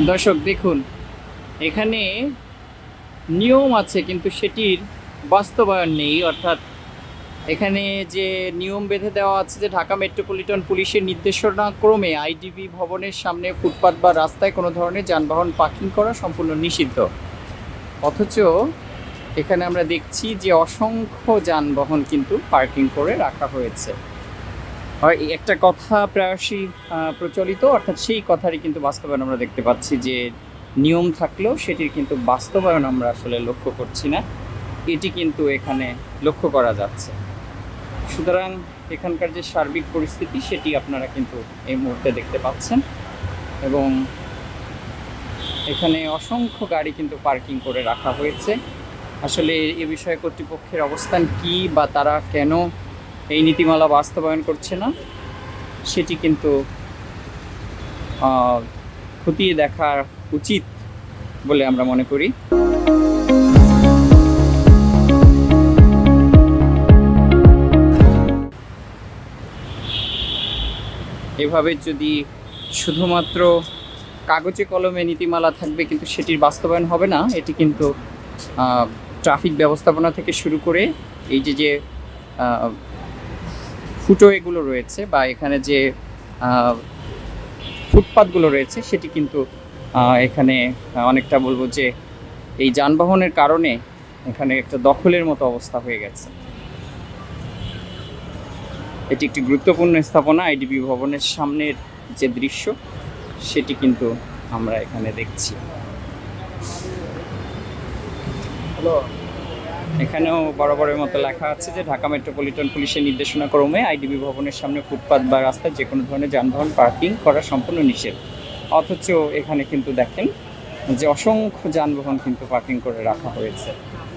দর্শক দেখুন, এখানে নিয়ম আছে কিন্তু সেটির বাস্তবায়ন নেই। অর্থাৎ এখানে যে নিয়ম বেঁধে দেওয়া আছে যে ঢাকা মেট্রোপলিটন পুলিশের নির্দেশনা ক্রমে আইডিবি ভবনের সামনে ফুটপাত বা রাস্তায় কোনো ধরনের যানবাহন পার্কিং করা সম্পূর্ণ নিষিদ্ধ। অথচ এখানে আমরা দেখছি যে অসংখ্য যানবাহন কিন্তু পার্কিং করে রাখা হয়েছে। আর এই একটা কথা প্রায়শই প্রচলিত, অর্থাৎ সেই কথারই কিন্তু বাস্তবায়ন আমরা দেখতে পাচ্ছি যে নিয়ম থাকলেও সেটির কিন্তু বাস্তবায়ন আমরা আসলে লক্ষ্য করছি না। এটি কিন্তু এখানে লক্ষ্য করা যাচ্ছে। সুতরাং এখানকার যে সার্বিক পরিস্থিতি সেটি আপনারা কিন্তু এই মুহূর্তে দেখতে পাচ্ছেন, এবং এখানে অসংখ্য গাড়ি কিন্তু পার্কিং করে রাখা হয়েছে। আসলে এ বিষয়ে কর্তৃপক্ষের অবস্থান কী বা তারা কেন এই নীতিমালা বাস্তবায়ন করছে না সেটি কিন্তু খতিয়ে দেখা উচিত বলে আমরা মনে করি। এভাবে যদি শুধুমাত্র কাগজে কলমে নীতিমালা থাকবে কিন্তু সেটির বাস্তবায়ন হবে না, এটি কিন্তু ট্রাফিক ব্যবস্থাপনা থেকে শুরু করে এই যে ফুটওয়েগুলো রয়েছে বা এখানে যে ফুটপাতগুলো রয়েছে সেটি কিন্তু এখানে অনেকটা বলবো যে এই যানবাহনের কারণে এখানে একটা দখলের মতো অবস্থা হয়ে গেছে। এটি একটি গুরুত্বপূর্ণ স্থাপনা, আইডিবি ভবনের সামনের যে দৃশ্য সেটি কিন্তু আমরা এখানে দেখছি। এখানেও বরাবরের মতো লেখা আছে যে ঢাকা মেট্রোপলিটন পুলিশের নির্দেশনা ক্রমে আইডিবি ভবনের সামনে ফুটপাত বা রাস্তায় যে কোনো ধরনের যানবাহন পার্কিং করা সম্পূর্ণ নিষেধ। অথচ এখানে কিন্তু দেখেন যে অসংখ্য যানবাহন কিন্তু পার্কিং করে রাখা হয়েছে।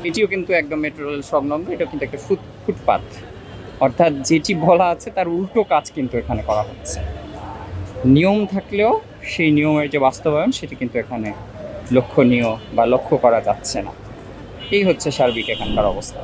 এটিও কিন্তু একদম মেট্রো রেল সংলগ্ন, এটা কিন্তু একটা ফুটপাত। অর্থাৎ যেটি বলা আছে তার উল্টো কাজ কিন্তু এখানে করা হচ্ছে। নিয়ম থাকলেও সেই নিয়মের যে বাস্তবায়ন সেটি কিন্তু এখানে লক্ষণীয় বা লক্ষ্য করা যাচ্ছে না। এই হচ্ছে সার্বিক এখানকার অবস্থা।